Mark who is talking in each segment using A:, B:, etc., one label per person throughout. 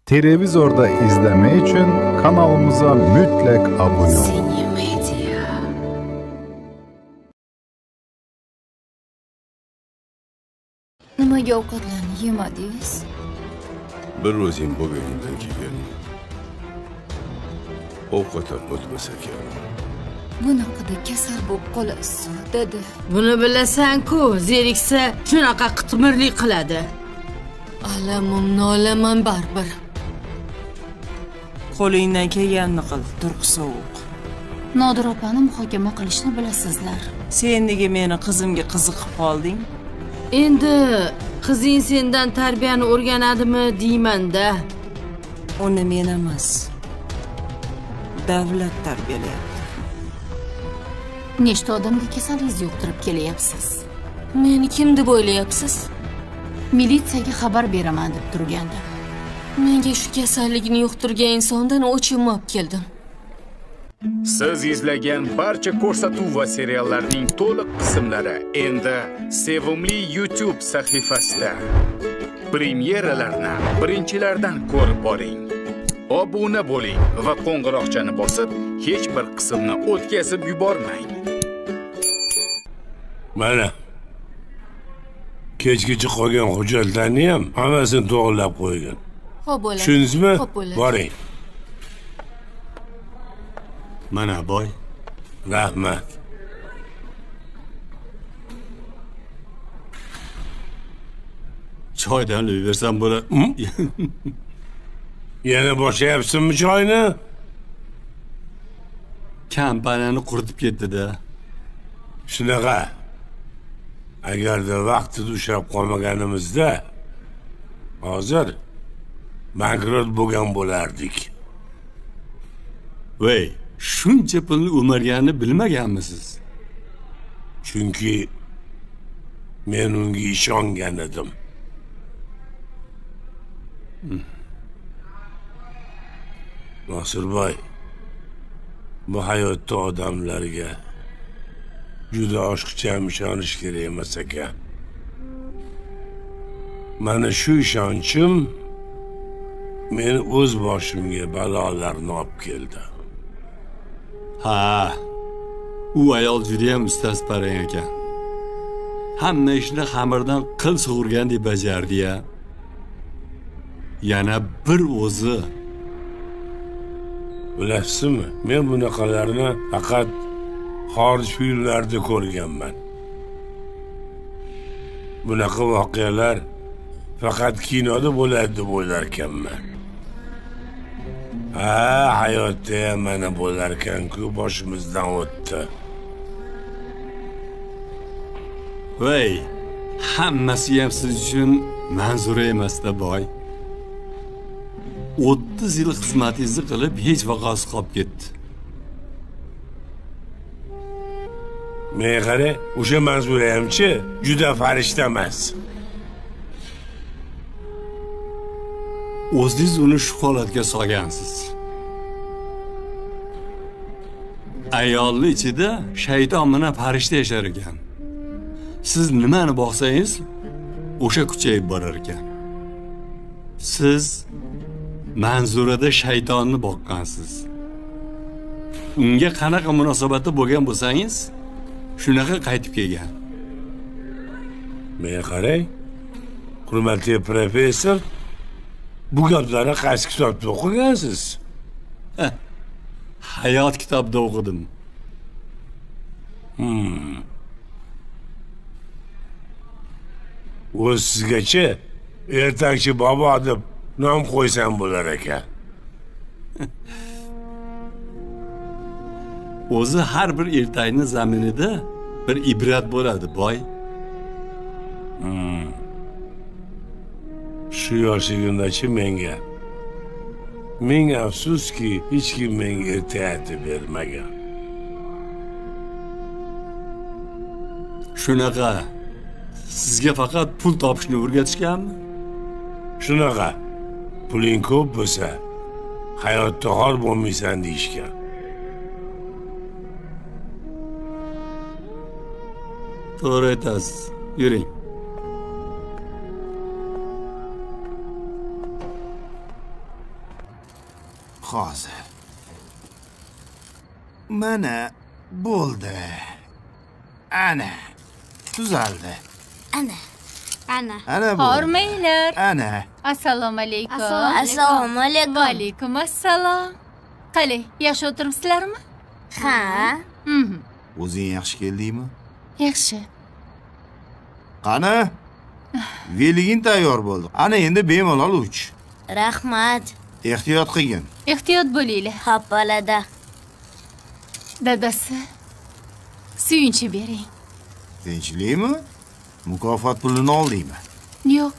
A: Televizorda izleme için kanalımıza mutlak abone olun.
B: Nimaga ovqatlarni yemadingiz?
C: Bir o'zing bo'lganingdan keyin ovqatim o'tmasa kerak.
B: Bunaqada kasal bo'lib qolasiz, dada.
D: Buni bilasan-ku, zeriksa shunaqa qitmirlik qiladi.
B: Alamimni olaman baribir.
E: Qo'lingdan kelganini qil, turq sovuq.
B: Nodir opani muhokama qilishni bilasizlar.
E: Sen nega meni qizimga qiziqib qolding?
D: Endi qizing sendan tarbiyani o'rganadimi deyman-da.
E: Uni men emas, davlat tarbiyalayapti.
B: Nechta odamga kasalingizni yuqtirib kelyapsiz?
F: Meni kim deb o'ylayapsiz?
B: Militsiyaga xabar beraman deb turgandi.
F: Menga shu kasallikni yuqtirgan insondan o'chimni olib keldim.
G: Siz izlagan barcha ko'rsatuv va seriallarning to'liq qismlari endi Sevimli YouTube sahifasida. Premyeralarni birinchilardan ko'rib boring. Obuna bo'ling va qo'ng'iroqchani bosib, hech bir qismni o'tkazib yubormang.
C: Mana kechgacha qolgan hujjatlarni ham hammasini to'g'rilab qo'ygan.
F: Xo'p bo'ladi.
C: Tushundingizmi?
F: Xo'p bo'ladi.
C: Boring.
H: Mana boy.
C: Rahmat.
H: Choydan bersam bo'la.
C: Yana boshlayapsizmi choyni?
H: Kompaniyani quritib ketdi-da.
C: Shunaqa. Agarda vaqtida ushlab qolmaganimizda hozir bankrot bo'lgan bo'lardik.
H: Voy, shuncha pulni o'marganini bilmaganmisiz?
C: Chunki men unga ishongan edim. Nosirboy, bu hayotda odamlarga juda oshiqcham ishonish kerak emas ekan. Mana shu ishonchim meni o'z boshimga balolarni olib keldi.
H: Ha, u ayol juda ham ustas-parang ekan. Hamma ishni xamirdan qil sug'urgandek bajardi-ya. Yana bir o'zi.
C: Bilasizmi, men bunaqalarni faqat xorij filmlarida ko'rganman. Bunaqa voqealar faqat kinoda bo'ladi deb o'ylar ekanman. Ha, hayotda ham mana bo'lar ekan-ku, boshimizdan o'tdi.
H: Voy, hammasi ham siz uchun manzura emas-da boy. 30 yil xizmatingizni qilib hech vaqosi qolib ketdi.
C: Men qara, o'sha Manzura hamchi juda farishta emas.
H: O'zingiz uni shu holatga solgansiz. Ayolning ichida shayton bilan farishta yashar ekan. Siz nimani boqsangiz, o'sha kuchayib borar ekan. Siz Manzurada shaytonni boqqansiz. Unga qanaqa munosabatda bo'lgan bo'lsangiz, shunaqa qaytib kelgan.
C: Men qarang, hurmatli professor, bu gaplarni qaysi kitobda o'qigansiz?
H: Hayot kitobida o'qidim.
C: O'z sizgacha ertakchi bobo deb nom qo'ysam bo'lar ekan.
H: O'zi har bir ertakni zaminida bir ibrat bo'ladi, boy.
C: Shu yoshligimdachi menga ming afsuski hech kim menga ertak bermagan.
H: Shunaqa. Sizga faqat pul topishni o'rgatishganmi?
C: Shunaqa. Puling ko'p bo'lsa, hayotda xor bo'lmaysan deyishgan.
H: To'g'ri aytasiz. Yuring.
I: Hozir. Mana bo'ldi. Ana. Tuzaldi.
B: Ana.
I: Ana bu.
J: Hormanglar.
I: Ana.
J: Assalomu alaykum.
B: Assalomu alaykum.
J: Va alaykum assalom. Qalay, yaxshi o'tiribsizlarmi?
B: Ha.
I: O'zing yaxshi keldingmi?
J: Yaxshi.
I: Qani? Veligin tayyor bo'ldi. Ana endi bemalol uch.
B: Rahmat.
I: Ehtiyot qilgin.
J: Ehtiyot bo'linglar.
B: Xo'p, bo'ladi.
J: Dadasi, suyunchi bering.
I: Tinchlikmi? Mukofot pulini oldingmi?
J: Yo'q,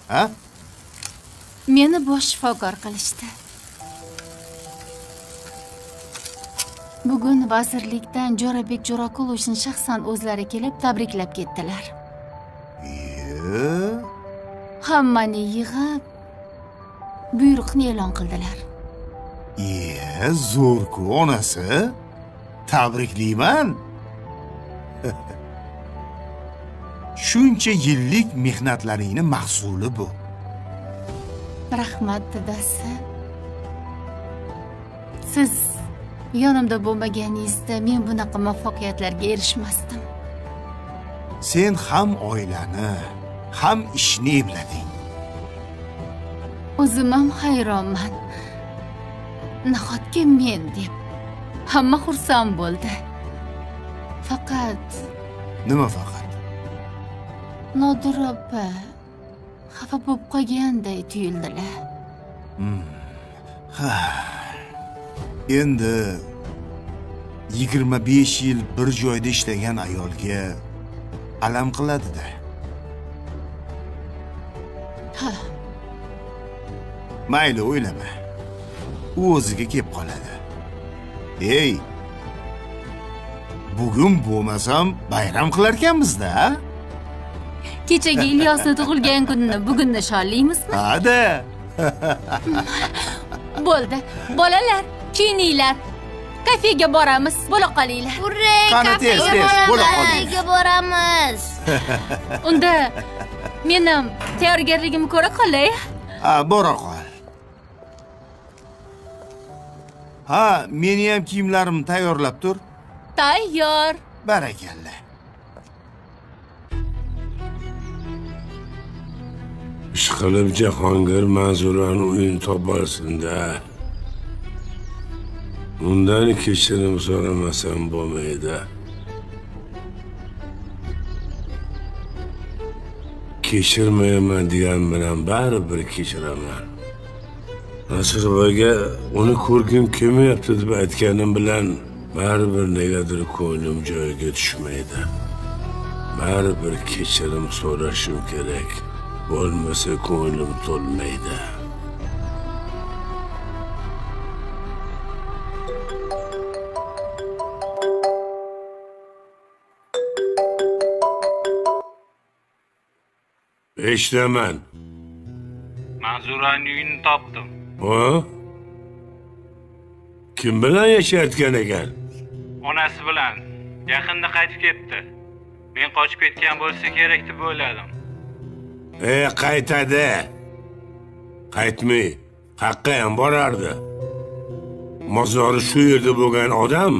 I: Ha?
J: meni bosh shifokor qilishdi. Bugun vazirlikdan Jo'rabek Jo'raqulovni shaxsan o'zlari kelib tabriklab ketdilar. Hammani yig'ib buyruqni e'lon qildilar.
I: Zo'r-ku onasi. Tabriklayman. Shuncha yillik mehnatlaringning mahsuli bu.
J: Rahmat dadasi. Siz yonimda bo'lmaganingizda men bunaqa muvaffaqiyatlarga erishmasdim.
I: Sen ham oilani, ham ishni eblading.
J: O'zim ham hayronman. Nahotki men deb hamma xursand bo'ldi. Faqat
I: Nima faqat?
J: Nodir opa xafa bo'lib qolganday tuyuldilar.
I: Endi 25 yil bir joyda ishlagan ayolga alam qiladi-da.
J: Ha,
I: Mayli, o'ylama. U o'ziga kelib qoladi. Ey, bugun bo'lmasam bayram qilarkanmiz-da.
J: kechagi Ilyosning tug'ilgan kunini bugun nishonlaymizmi?
I: Ha-da.
J: Bo'ldi. Bolalar, kiyininglar. Kafega boramiz. Bo'la qolinglar.
B: Hurray,
I: Qani tez, bo'la qoling.
B: kafega boramiz.
J: Unda men ham tayyorgarligimni ko'ra qolay.
I: Ha, bora qol. Ha, meni ham kiyimlarimni tayyorlab tur.
J: Tayyor.
I: Barakalla.
C: Ishqilib Jahongir Manzurani uyini topolsin-da. Undan kechirim so'ramasam bo'lmaydi. Kechirmayman degan bilan baribir kechiraman. Nasirboyga uni ko'rgim kelmayapti deb aytganim bilan baribir negadir ko'nglim joyiga tushmaydi. Baribir kechirim so'rashim kerak. Bo'lmasa ko'nglim to'lmaydi. Eshitaman.
K: Manzuraning uyini topdim.
C: Ha? Kim bilan yashayotgan ekan?
K: Onasi bilan. Yaqinda qaytib ketdi. Men qochib ketgan bo'lsa kerak deb o'yladim.
C: Qaytadi. Qaytmay, haqqa ham borardi. Mozori shu yerda bo'lgan odam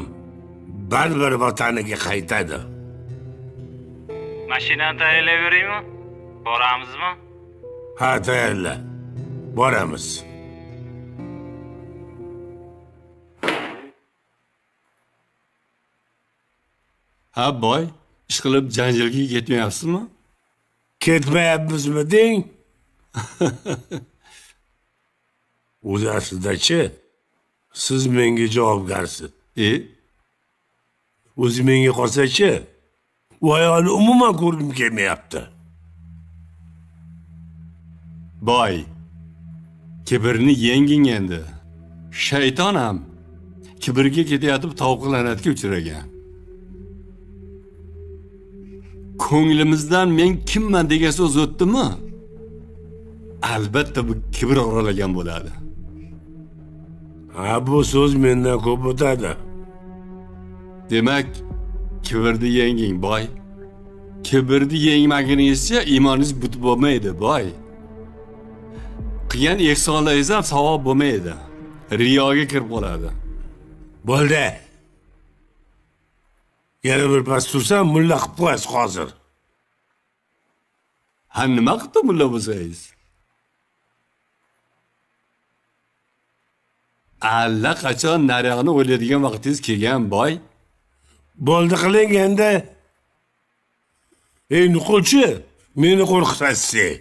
C: baribir vataniga qaytadi.
K: Mashinani tayyorlayveraymi? Boramizmi?
C: Ha, tayyorla. Boramiz.
H: Ha boy, ishqilib janjalga ketmayapsizmi?
C: Ketmayapmizmi deng? O'zi aslida-chi, siz menga javobgarsiz. O'zi menga qolsa-chi, u ayolni umuman ko'rgim kelmayapti.
H: Boy, kibrni yenging endi. Shayton ham kibrga ketayotib tavqillanatga uchragan. Ko'nglimizdan men kimman degan so'z o'tdimi? Albatta bu kibr oralagan bo'ladi.
C: Ha, bu so'z mendan ko'p o'tadi.
H: Demak, kibrni yenging boy. Kibrni yengmaguningizcha iymoningiz butib bo'lmaydi boy. Qilgan ehsonlaringiz ham savob bo'lmaydi. riyoga kirib qoladi.
C: Bo'ldi. Yana bir pas tursam, mulla qilib qo'yasiz hozir.
H: Ha, nima qildi mulla bo'lsangiz? Allaqachon naryoqni o'ylaydigan vaqtingiz kelgan, boy.
C: Bo'ldi qiling endi. Ey nuqulchi, meni qo'rqitasiz.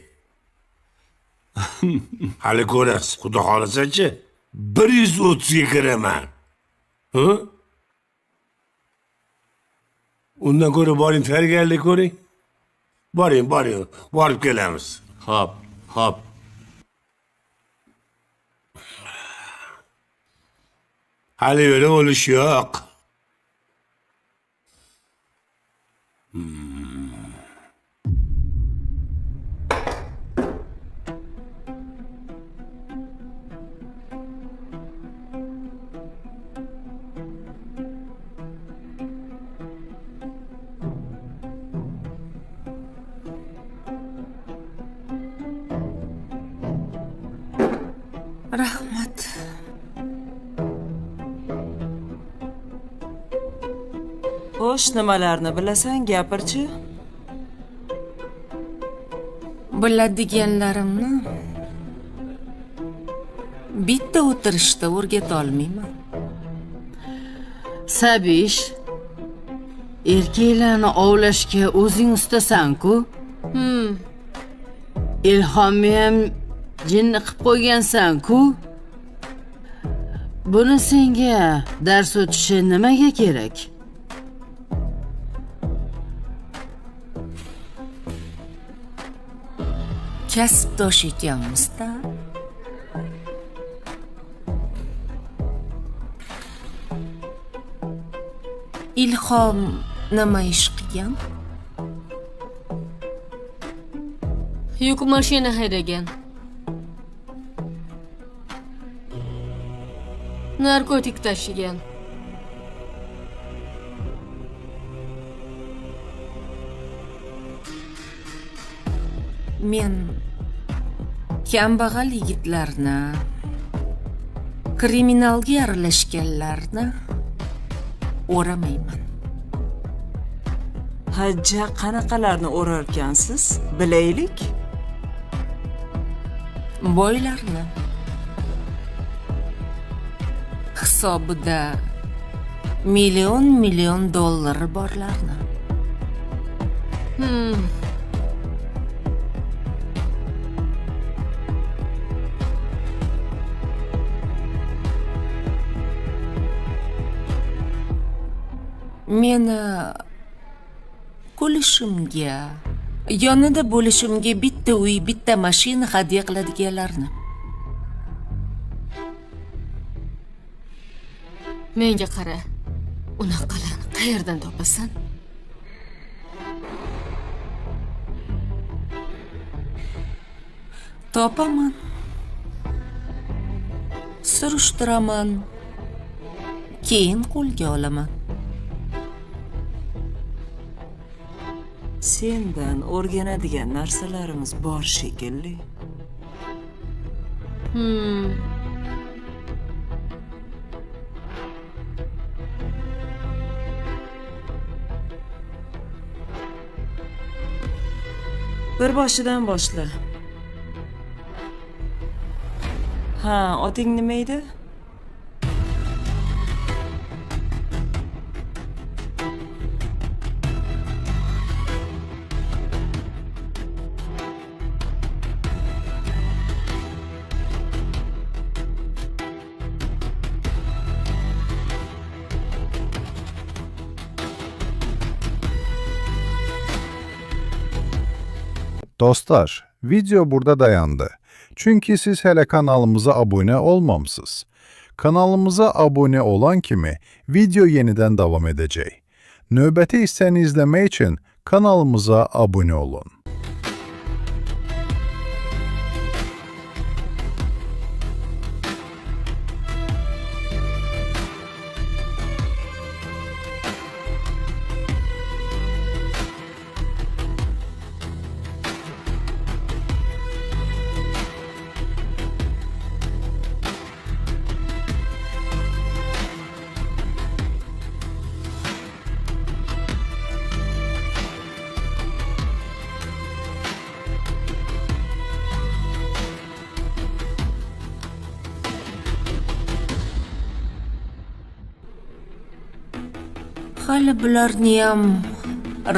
C: Hali ko'rasiz, xudo xolasa-chi, 130 ga kiraman. Ha? Undan ko'ra boring tayyorgarlik ko'ring. Boring, borib kelamiz.
H: Hop.
C: Hali yo'li o'lish yo'q.
E: Rahmat. Xo'sh, nimalarni bilasan, gapirchi?
L: Biladiganlarimni bitta o'tirishda o'rgata olmayman.
D: Sabish, erkaklarni ovlashga o'zing ustasan-ku. Ilhomni ham jinni qilib qo'ygansan-ku. Buni senga dars o'tishi nimaga kerak?
L: Kasbdosh ekanmiz-da. Ilhom nima ish qilgan?
F: Yuk mashina haydagan. Narkotik tashigan.
L: Men kambag'al yigitlarni, kriminalga aralashganlarni o'ramayman.
E: Hajja qanaqalarni o'rarkansiz? Bilaylik.
L: Boylarni. Hisobida million dollari borlarni. Meni kulishimga, yonida bo'lishimga bitta uy, bitta mashina hadya qiladiganlarni.
F: Menga qara. Unaqalarni qayerdan topasan?
L: Topaman. Surishtiraman. Keyin qo'lga olaman.
E: Sendan o'rganadigan narsalarimiz bor shekilli. Bir boshidan boshla. Ha, oting nima edi?
A: Dostlar, video burada dayandı. Çünkü siz hele kanalımıza abone olmamışsınız. Kanalımıza abone olan kimi video yeniden devam edecek. Növbəti hissəni izləmək için kanalımıza abone olun.
L: hali bularni ham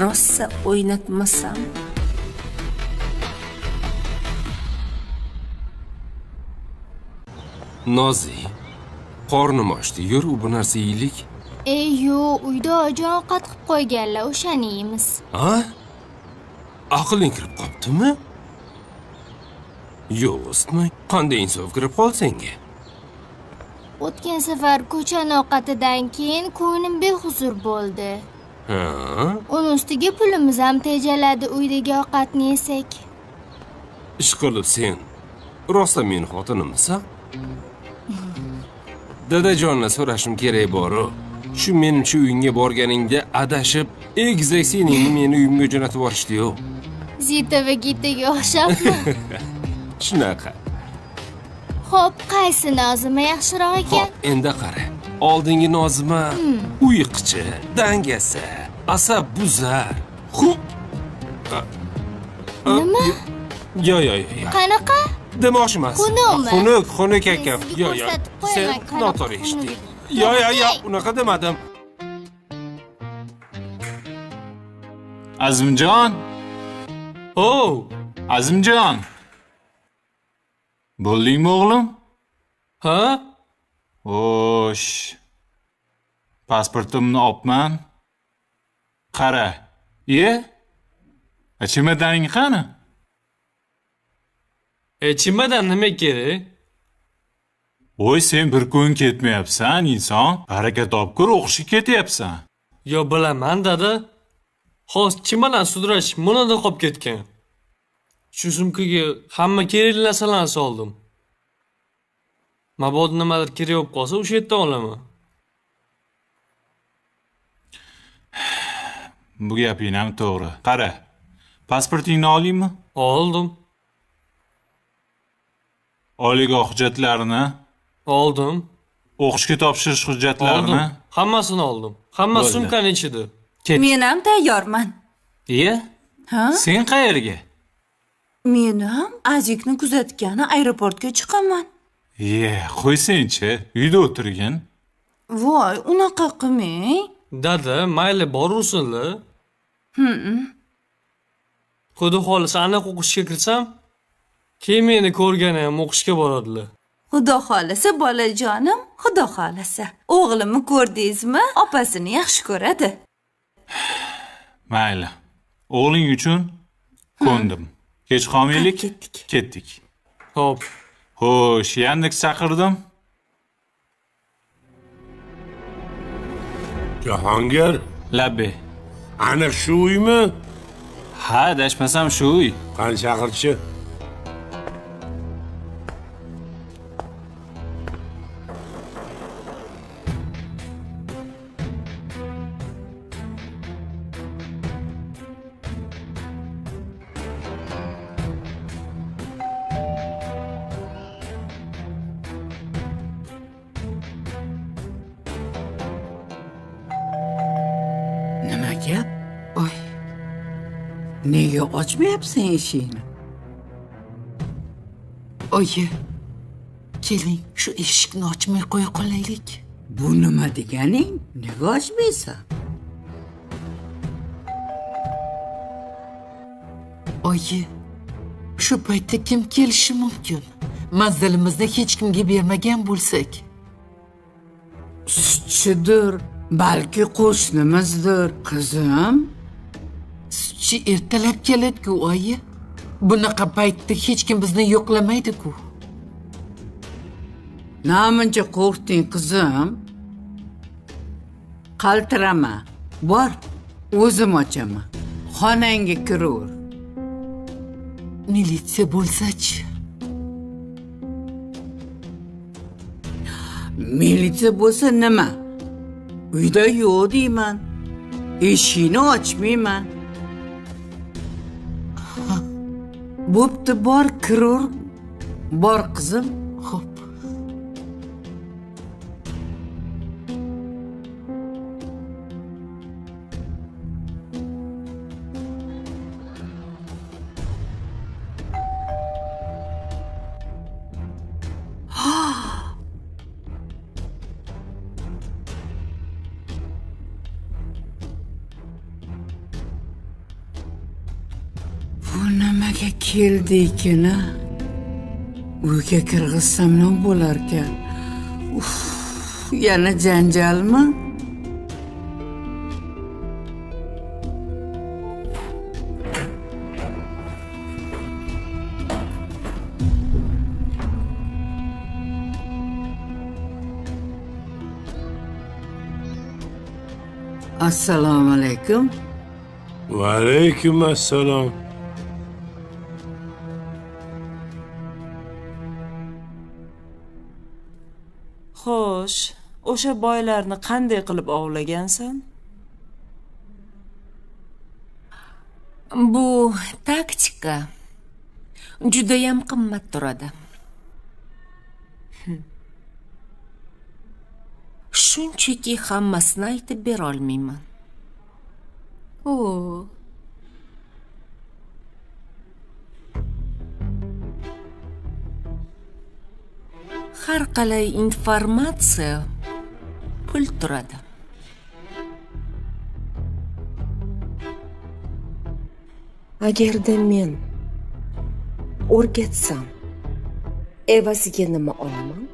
L: rosa o'ynatmasam.
M: Nozi, qornim ochdi. Yur, u bu narsa yeylik.
J: Yo'q, uyda ojon ovqat qilib qo'yganlar, o'shani yeymiz.
M: Ha? Aqling kirib qoptimi? Yo'q, o'smay. Qanday insof kirib qol senga?
J: O'tgan safar ko'chani ovqatidan keyin ko'nglim behuzur bo'ldi.
M: Ha?
J: Uning ustiga pulimiz ham tejaladi uydagi ovqatni yesak.
M: Ishqilib sen rosa meni xotinimsan? Dadajonla so'rashim kerak bor-ku. Shu menimcha uyingga borganingda adashib, egizak seningni meni uyimga jo'natib yuborishdi-yu.
J: Zita va Gitaga o'xshabmi?
M: Shunaqa.
J: Xo'p, qaysi Nozima yaxshiroq ekan?
M: Endi qara. Oldingi Nozima uyiqchi, dangasa, asab buzar.
J: Nima?
M: Yo.
J: Qanaqa?
M: Demoqchi emas. Xunuk ekan. Yo. Sen noto'g'ri eshitding. Yo, unaqa demadim.
N: Azimjon. Azimjon. Bo'ldingmi o'g'lim?
K: Ha?
N: Xo'sh. Pasportimni olibman. Qara. Chemadaning qani?
K: Chimadan nima kerak?
N: Voy, sen bir kun ketmayapsan, inson. Baraka topkur o'qishga ketyapsan.
K: Yo, bilaman dada. Hozir chimadan sudrash monada qolib ketgan. Shu sumkaga hamma kerakli narsalarni soldim. Mabodo nimadir kerak bo'lib qolsa, o'sha yerdan olaman.
N: Bu gaping ham to'g'ri. Qara. Pasportingni olaymi?
K: Oldim.
N: Oliygoh hujjatlarini
K: oldim.
N: O'qishga topshirish hujjatlarini
K: hammasini oldim. Hamma sumkaning ichida.
O: Men ham tayyorman.
N: Ha? Sen qayerga?
O: Men ham Azikni kuzatgani aeroportga chiqaman.
N: Qo'ysin-chi, uyda o'tirgin.
O: Voy, unaqa qilmang.
K: Dada, mayli borursinlar. Xudo xolisa aniq o'qishga kirsam, keyin meni ko'rgani ham o'qishga boradilar.
O: Xudo xolisa bolajonim, xudo xolisa. O'g'limni ko'rdingizmi? Opasini yaxshi ko'radi.
N: Mayli. O'g'ling uchun ko'ndim. Kech qolmaylik. Ketdik.
K: Xo'p.
N: Xo'sh, Yandex chaqirdim.
C: Jahongir.
N: Labbi.
C: Aniq shu uymi?
N: Ha, adashmasam shu uy.
C: Qani chaqirchi.
P: Nima gap? Oy. Nega ochmayapsan eshikni? Oyi, keling, shu eshikni ochmay qo'ya qolaylik. Bu nima deganing? Nega ochmaysan? Oyi, shu paytda kim kelishi mumkin? Manzilimizni hech kimga bermagan bo'lsak. Sutchidir, balki qo'shnimizdir, qizim. Sutchi ertalab keladi-ku, oyi. Bunaqa paytda hech kim bizni yo'qlamaydi-ku. Namuncha qo'rqding, qizim? Qaltirama. Bor, o'zim ochaman. Xonangga kiraver. Militsiya bo'lsa-chi? Militsiya bo'lsa nima? Uyda yo'q deyman. Eshikni ochmayman. Bo'pti, bor, kiraver. Bor, qizim. Xo'p. Bu nimaga keldi ekan? Uyga kirgizsam nima bo'larkan? Uf, yana janjalmi? Assalomu alaykum.
C: Va alaykum assalom.
E: Xo'sh, o'sha boylarni qanday qilib ovlagansan?
L: Bu taktika judayam qimmat turadi. Shunchaki hammasini aytib bera olmayman. Har qalay informatsiya pul turadi.
Q: Agarda men o'rgatsam, evaziga nima olaman?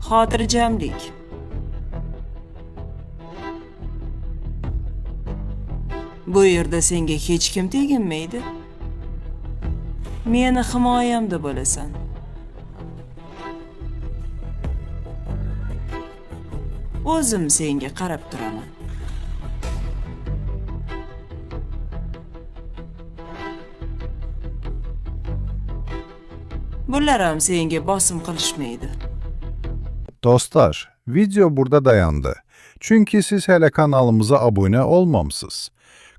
E: Xotirjamlik. Bu yerda senga hech kim teginmaydi. Meni himoyamda bo'lasan. O'zim senga qarab turaman. Bular ham senga bosim qilishmaydi.
A: Dostlar, video burada dayandı. Çünkü siz hele kanalımıza abone olmamışsınız.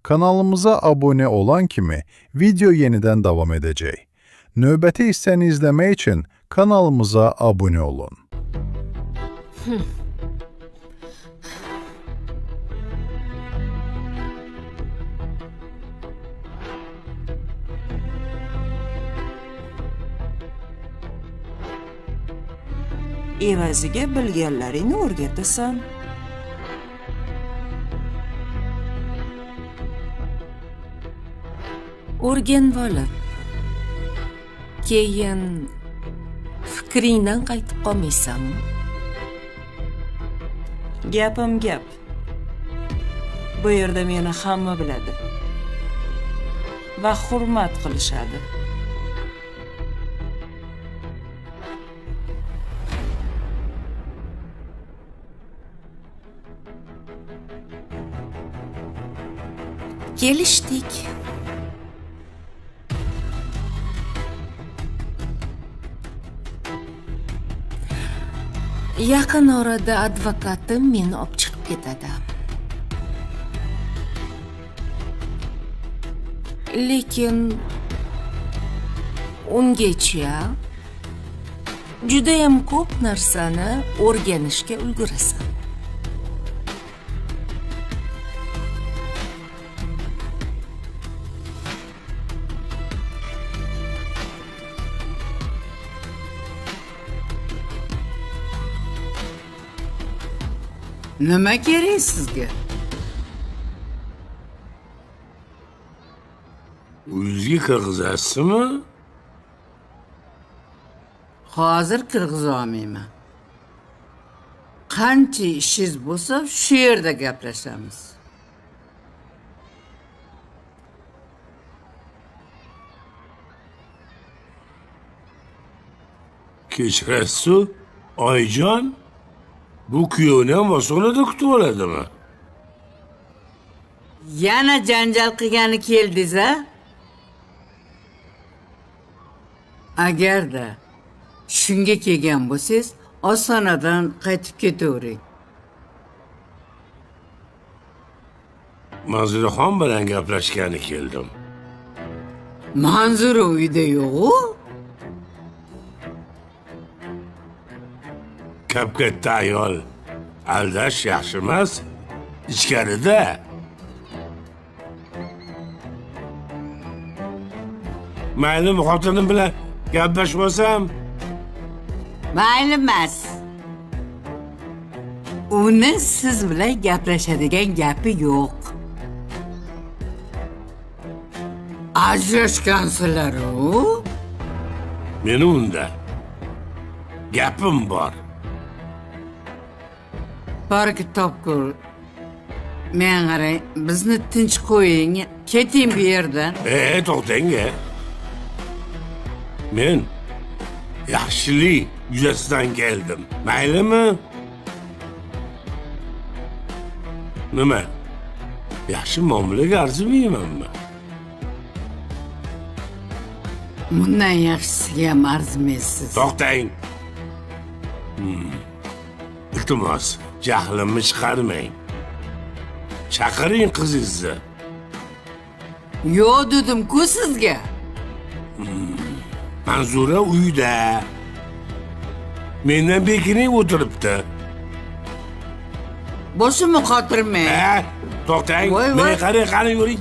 A: Kanalımıza abone olan kimi video yeniden devam edecek. Növbəti hissəni izləmək için kanalımıza abone olun.
E: Evaziga bilganlaringni o'rgatasan.
L: O'rganib olib, keyin fikringdan qaytib qolmaysanmi?
E: Gapim gap. Bu yerda meni hamma biladi va hurmat qilishadi.
L: Kelishdik. Yaqin orada advokatim meni olib chiqib ketadi. Lekin ungacha judayam ko'p narsani o'rganishga ulgurasan.
P: Nima kerak sizga?
C: Uyingizga kirgizasizmi?
P: Hozir kirgiza olmayman. Qancha ishingiz bo'lsa, shu yerda gaplashamiz.
C: Kechirasiz, Oyjon? Bu kuyovni ham osonada kutib oladimi?
P: Yana janjal qilgani keldingiz-a? Agarda shunga kelgan bo'lsangiz, ostonadan qaytib ketavering.
C: Manzuraxon bilan gaplashgani keldim.
P: Manzura uyda yo'q-ku?
C: Kap-katta ayol aldash yaxshi emas. Ichkarida. Mayli, xotinim bilan gaplashmasam?
P: Mayli emas. Uni siz bilan gaplashadigan gapi yo'q. Ajrashgansizlar-u?
C: Meni unda gapim bor.
P: Baraka topkur. Men qarang, bizni tinch qo'ying. Keting bu yerdan.
C: To'xtang-a. Men yaxshilik yuzasidan keldim. Maylimi? Nima? Yaxshi muomalaga arzimaymanmi?
P: Bundan yaxshisiga ham arzimaysiz.
C: To'xtang. Iltimos, jahlimni chiqarmang. Chaqiring qizingizni.
P: Yo'q dedim-ku sizga.
C: Manzura uyda. Mendan bekinib o'tiribdi.
P: Boshimni qotirmang.
C: To'xtang. Meni qani yuring.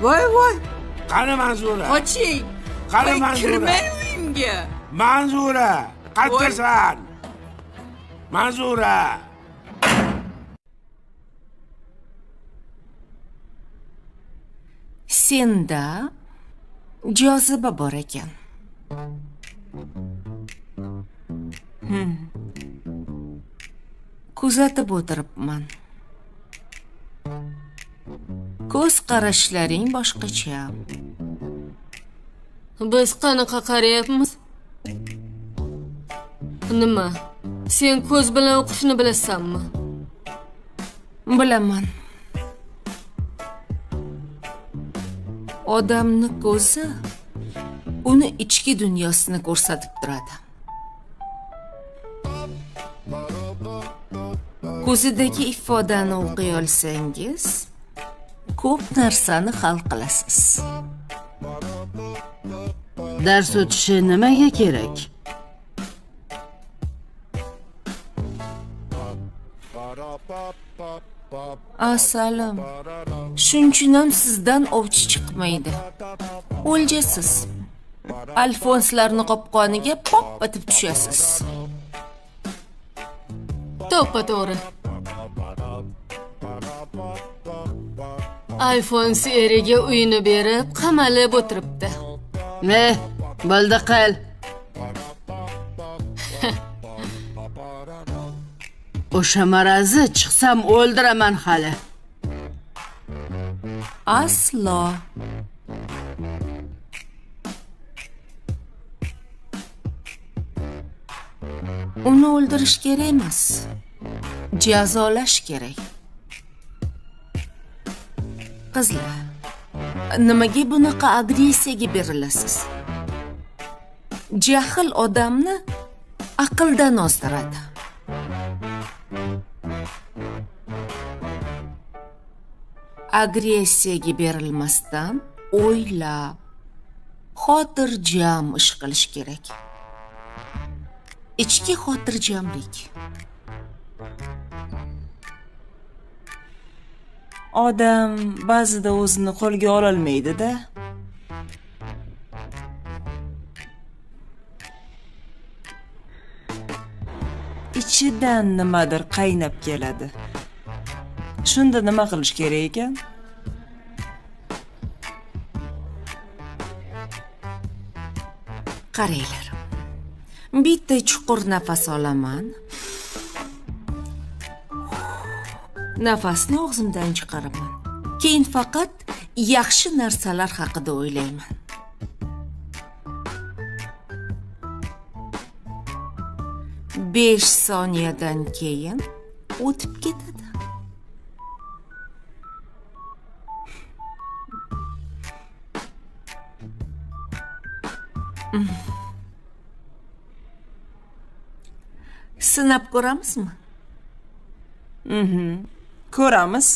P: Voy.
C: Qani Manzura?
P: Qoching.
C: Qani Manzura?
P: Kirmang uyimga.
C: Manzura, qayersan? Manzura.
L: Senda joziba bor ekan. Kuzatib o'tiribman. Ko'z qarashlaring boshqacha.
F: Biz qanaqa qarayapmiz? Nima? Sen ko'z bilan o'qishni bilasanmi?
L: Bilaman. Odamni ko'zi uni ichki dunyosini ko'rsatib turadi. Ko'zidagi ifodani o'qiy olsangiz, ko'p narsani hal qilasiz.
D: Dars o'tishi nimaga kerak?
L: Asalim, shuning ham sizdan ovchi chiqmaydi. O'ljasiz. Alfonslarni qopqoniga pop etib tushasiz.
F: To'g'ri. Alfons eriga uyini berib, qamalib o'tiribdi.
D: Bo'ldi qil. O'sha marazi chiqsam o'ldiraman hali.
L: Aslo. Uni o'ldirish kerak emas. Jazolash kerak. Qizlar, nimaga bunaqa agressiyaga berilasiz? Jahl odamni aqldan ozdiradi. Agressiyaga berilmasdan o'ylab, xotirjam ish qilish kerak. Ichki xotirjamlik.
E: Odam ba'zida o'zini qo'lga ola olmaydi-da. Ichidan nimadir qaynab keladi. Shunda nima qilish kerak ekan?
L: Qaranglar. Bitta chuqur nafas olaman. Nafasni og'zimdan chiqaraman. Keyin faqat yaxshi narsalar haqida o'ylayman. Besh soniyadan keyin o'tib ketadi. Sinab ko'ramizmi?
E: Ko'ramiz.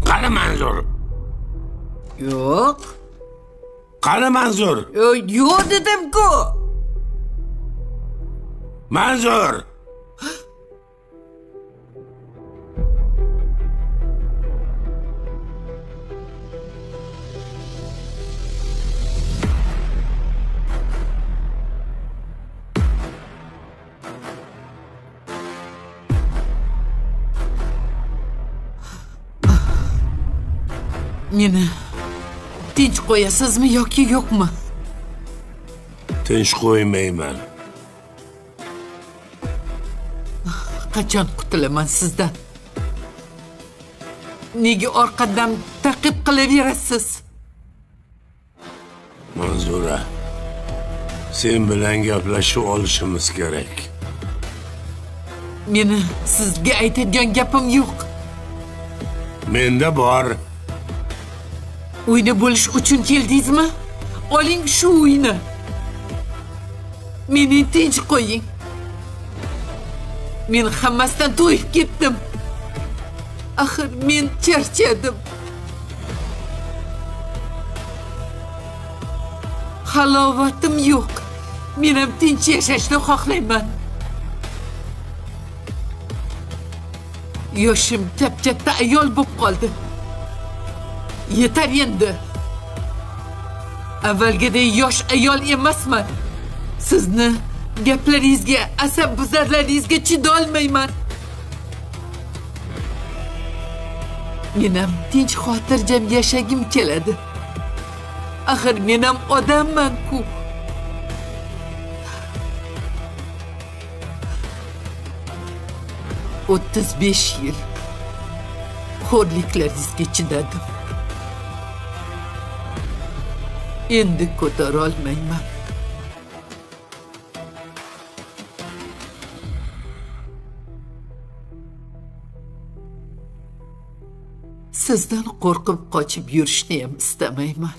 C: Qani Manzur?
P: Yo'q.
C: Qani Manzur?
P: Yo'q dedim-ku.
C: Manzur!
D: Meni tinch qo'yasizmi yoki yo'qmi?
C: Tinch qo'ymayman.
D: Qachon qutulaman sizdan? Nega orqadan ta'qib qilaverasiz?
C: Manzura, sen bilan gaplashib olishimiz kerak.
D: Meni sizga aytadigan gapim yo'q.
C: Menda bor.
D: Uyda bo'lish uchun keldingizmi? Oling shu uyni. Meni tinch qo'ying. Men hammasidan to'yib ketdim. Axir men charchadim. Halovatim yo'q. Men ham tinch yashashni xohlayman. Yoshim katta ayol bo'lib qoldi. Yetar endi. Avvalgidek yosh ayol emasman. Sizni gaplaringizga, asab buzarlaringizga chidolmayman. Men ham tinch xotirjam yashagim keladi. Axir men ham odamman-ku. O'ttiz 35 yil xo'rliklaringizga chidadim. Endi ko'tara olmayman. Sizdan qo'rqib qochib yurishni ham istamayman.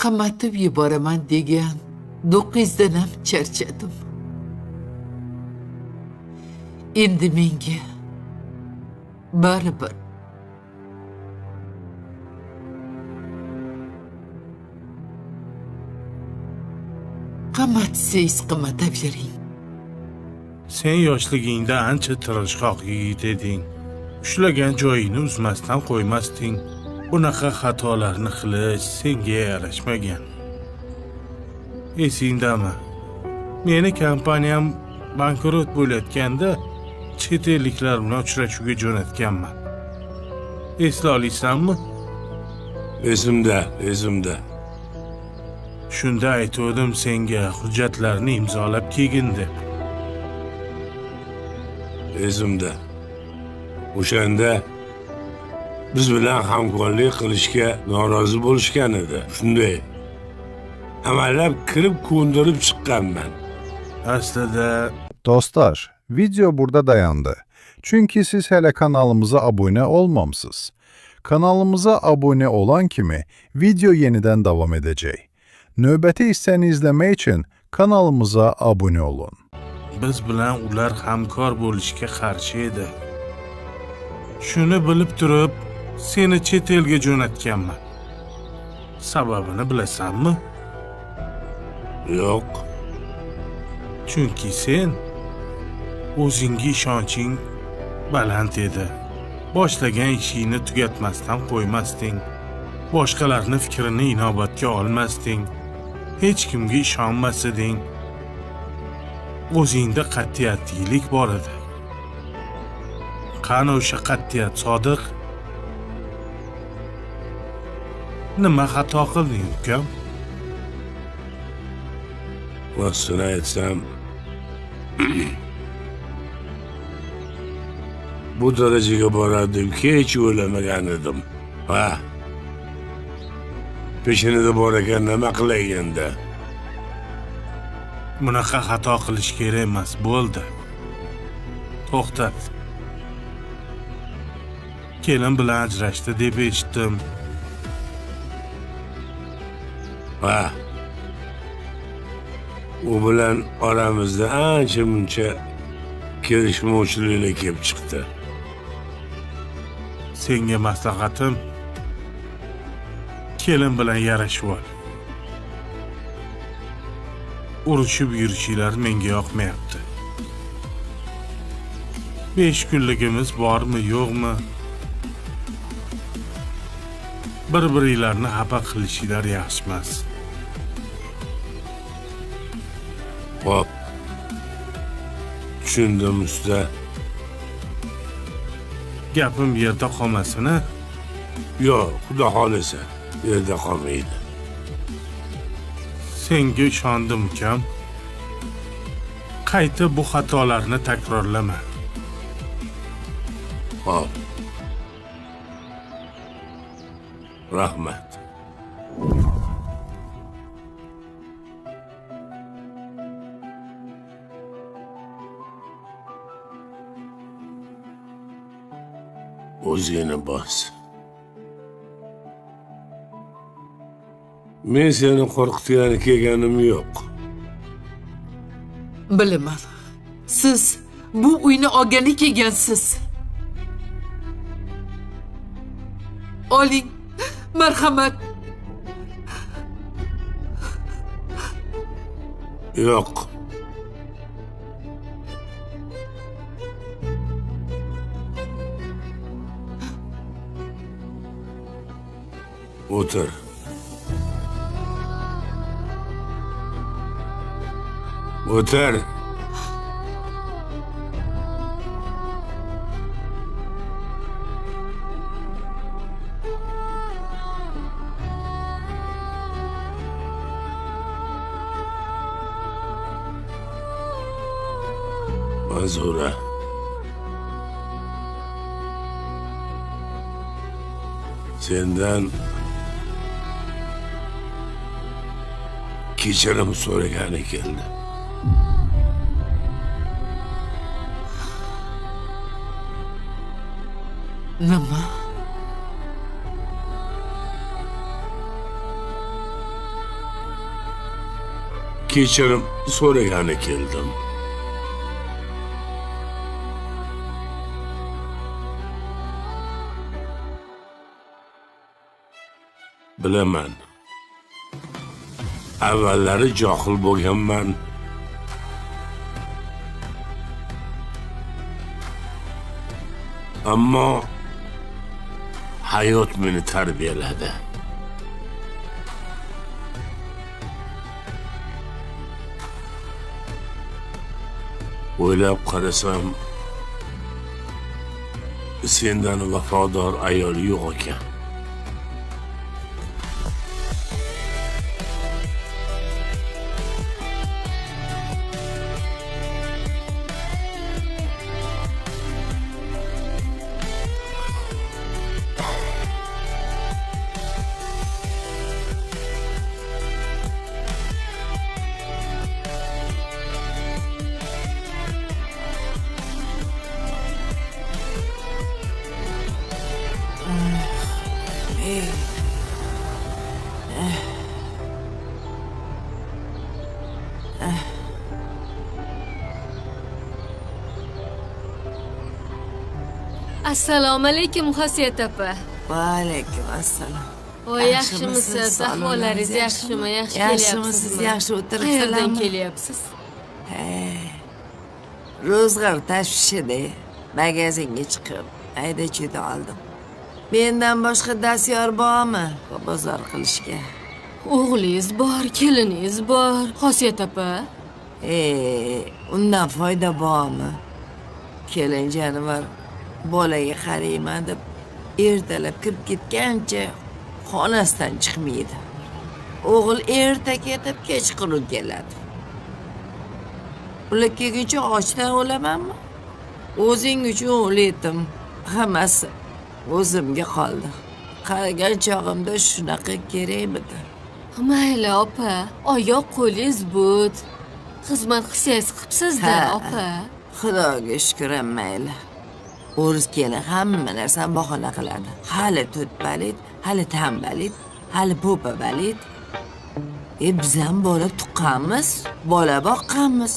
D: Qamatib yuboraman degan do'qizdan ham charchadim. Endi menga baribir. Qamatsangiz qamatavering.
R: Sen yoshligingda ancha tirishqoq yigit eding. Ushlagan joyingni uzmasdan qo'ymasding. Bunaqa xatolarni qilish senga yarashmagan. Esingdami? Meni kompaniyam bankrot bo'layotganda chet elliklar bilan uchrashuvga jo'natganman. Esla olasanmi?
C: Esimda.
R: Shunda aytdim senga hujjatlarni imzolab kelgin deb.
C: Esimda. O'shanda biz bilan hamkorlik qilishga norozi bo'lishgan edi. Shunday. Amallab kirib ko'ndirib chiqqanman.
R: Aslida
A: Dostlar, video burada dayandı. Çünkü siz hele kanalımıza abone olmamsınız. Kanalımıza abone olan kimi video yeniden devam edecek. Növbəti hissəni izləmək üçün kanalımıza abone olun.
R: Biz bilan ular hamkor bo'lishga qarshi edi. Shuni bilib turib, seni chet elga jo'natganman. Sababini bilasanmi?
C: Yo'q.
R: Chunki sen o'zingga ishonching baland edi. Boshlagan ishingni tugatmasdan qo'ymasding. Boshqalarning fikrini inobatga olmasding. Hech kimga ishonmasiding. O'zingda qat'iyatlilik bor edi. Qani o'sha qat'iyat Sodiq? Nima xato qilding, ukam?
C: Rostini aytsam, bu darajaga boradimki hech o'ylamagan edim. Ha. Peshinida bor ekan, nima qilay endi?
R: Bunaqa xato qilish kerak emas, bo'ldi. To'xtat. Kelin bilan ajrashdi deb eshitdim.
C: Ha. U bilan oramizda ancha-muncha kelishmovchiliklar kelib chiqdi.
R: senga maslahatim kelin bilan yarashib ol. Urushib yurishinglar menga yoqmayapti. 5 kunligimiz bormi, yo'qmi? Bir-biringlarni xafa qilishinglar yaxshi emas.
C: Hop. Tushundim usta.
R: Gapim yerda qolmasin.
C: Yo'q, xudo xolisa, yerda qolmaydi.
R: Senga ishondim ukam. Qayta bu xatolarni takrorlama.
C: Hop. Rahmat. O'zingni bos. Men seni qo'rqitgani kelganim yo'q.
D: Bilaman. Siz bu uyni olgani kelgansiz. Oling, marhamat.
C: Yo'q. O'tir. O'tir. Manzura. Sendan kechirim so'ragani keldi.
D: Nima?
C: Kechirim so'ragani keldim. Bilaman. Avvallari johil bo'lganman. Ammo hayot meni tarbiyaladi. O'ylab qarasam, sendan vafodor ayol yo'q ekan.
F: Assalomu alaykum Xosiyat opa.
L: Va alaykum assalom.
F: Voy, yaxshimisiz? Ahvollaringiz yaxshimi? Yaxshi
L: Yaxshimisiz? Yaxshi o'tiribsizlarmi?
F: Qayerdan kelyapsiz?
L: Ro'zg'or tashvishida magazinga chiqib, hayda-chuyda oldim. Mendan boshqa dastyor bormi? Bozor qilishga.
F: O'g'lingiz bor, keliningiz bor, Xosiyat opa.
L: Undan foyda bormi? Kelin jonivar bolaga qarayman deb ertalab kirib ketgancha xonasidan chiqmaydi. O'g'il erta ketib, kechqurun keladi. Ular kelguncha ochdan o'lamanmi? O'zing uchun o'laydim. Hammasi o'zimga qoldi. Qaragan chog'imda shunaqa kerakmidi?
F: Mayli opa, oyoq qo'lingiz but. Xizmat qilsangiz qilibsiz-da opa.
L: Xudoga shukr, mayli. O'ris kelin hamma narsani bahona qiladi. Hali tut balit, hali tam balit, hali po'pa balit. Biz ham bola tuqqanmiz, bola boqqanmiz.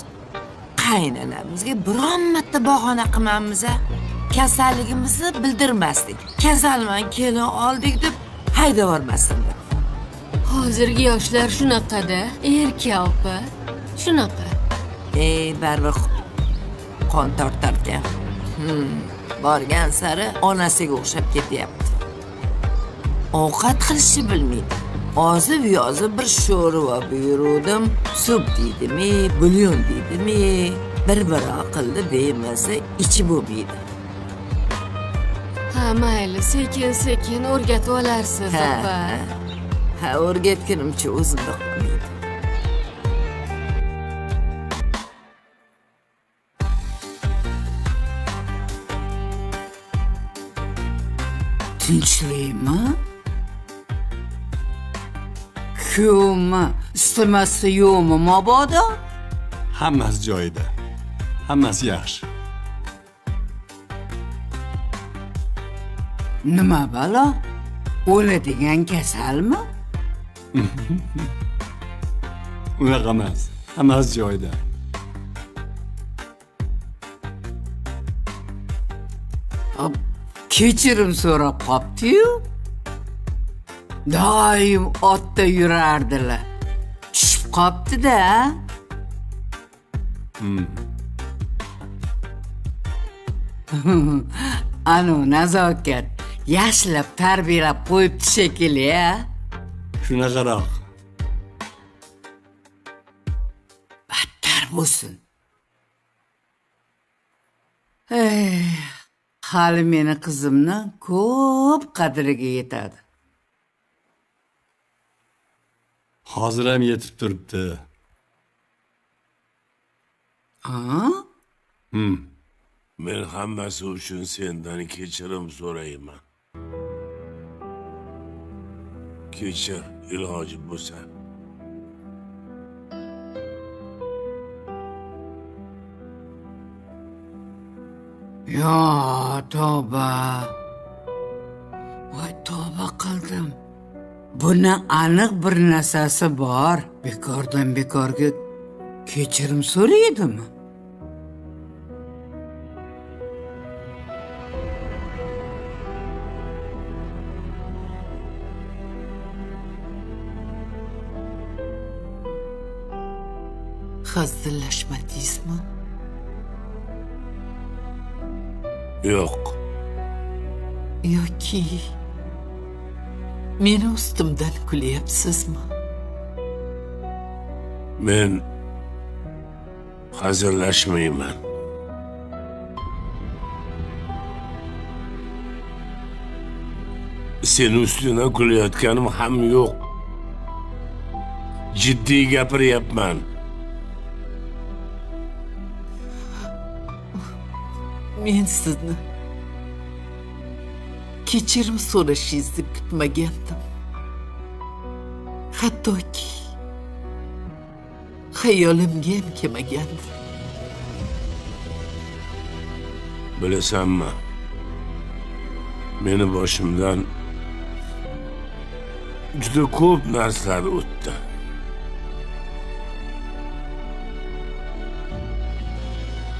L: Qaynonamizga biron marta bahona qilmamiz-a? kasalligimizni bildirmasdik. Kasalman kelin oldik deb haydab yubormasinlar.
F: Hozirgi yoshlar shunaqada, erka opa. Shunaqa.
L: Baribir qon tortarkan. Borgan sari onasiga o'xshab ketyapti. Ovqat qilishni bilmaydi. Ozib-yozib bir sho'rva buyurdim. Sup deydimi, bulyon deydimi, bir aqlli bemasa ichi bo'lmaydi.
F: Ha, mayli, sekin-sekin o'rgatib olarsiz, opa.
L: Ha, o'rgatganimcha o'zimda qolmaydi.
P: Tinchlikmi? Kuyovmi? Istamasa yo'qmi mabodo?
H: Hammasi joyida. Hammasi yaxshi.
P: Nima balo? O'ladigan kasalmi?
H: Unaqa emas. Hammasi joyida.
P: Kechirim so'rab qopti-yu. Doim otda yurardilar. Tushib qopti-da. Anu nazokat yaxshilab tarbiyalab qo'yibdi shekilli-ya.
H: Shunaqaroq.
P: Battar bo'lsin. Hali meni qizimni ko'p qadriga yetadi.
H: Hozir ham yetib turibdi.
C: Men hammasi uchun sendan kechirim so'rayman. Kechir, iloji bo'lsa.
P: Yo, tavba. Voy, tavba qildim. Buni aniq bir narsasi bor. Bekordan bekorga kechirim so'raydimi? Hazillashmadingizmi?
C: Yo'q.
P: Yoki meni ustimdan kulyapsizmi?
C: Men hazillashmayman. Sen ustidan kulayotganim ham yo'q. Jiddiy gapiryapman.
P: Men sizni kechirim so'rashingizni kutmagandim. Hattoki xayolimga ham kelmagandi.
C: Bilasanmi? Meni boshimdan juda ko'p narsalar o'tdi.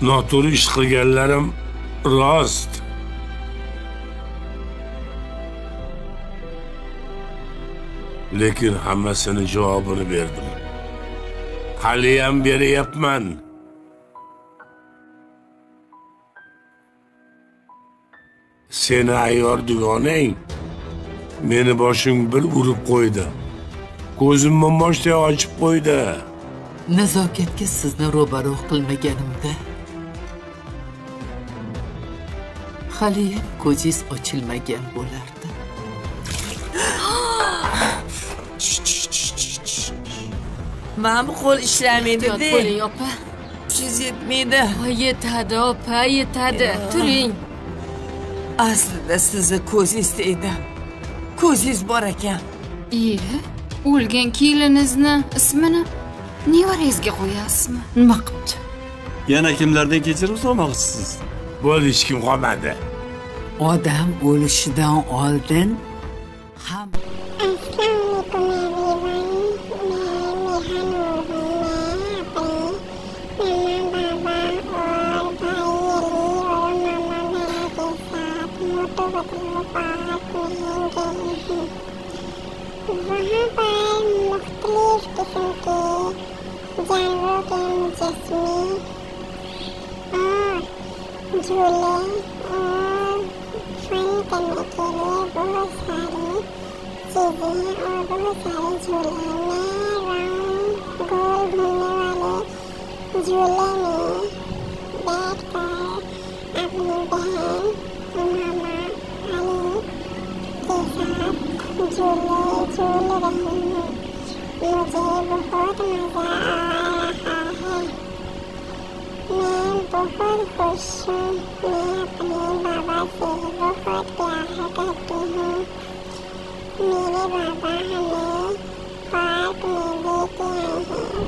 C: Noto'g'ri ish qilganlarim rost. Lekin hammasini javobini berdim. Hali ham beryapman. Seni ayyor dugonang meni boshing bir urib qo'ydi. Ko'zimni moshday ochib qo'ydi.
P: Nazokatga sizni ro'baro qilmaganimda haliyam ko'zingiz ochilmagan bo'lardi.
L: Men bu qo'l ishlamaydi
F: Ehtiyot bo'ling, opa.
L: Siz yetmaydi.
F: Yetadi, opa, yetadi. Turing.
L: Aslida sizni ko'zingiz tegdi. Ko'zingiz bor ekan.
J: O'lgan kelinizni ismini nevarangizga qo'yasizmi?
F: Nima qilibdi?
H: Yana kimlardan kechirim so'ramoqchisiz?
C: Bo'l, hech kim qolmadi.
P: Odam o'lishidan oldin ham
S: चश्मे और झूले और फन करने के लिए बहुत सारी चीज़ें हैं और बहुत सारे झूले हैं। मैं राउंड गोल घूमने वाले झूले में बैठकर अपनी बहन मामा अली के साथ झूले झूल रही हूँ। मुझे बहुत मज़ा आ रहा है। मैं बहुत खुश हूँ। मैं अपने बाबा से बहुत प्यार करती हूँ। मेरे बाबा हमें पार्क में लेके आए हैं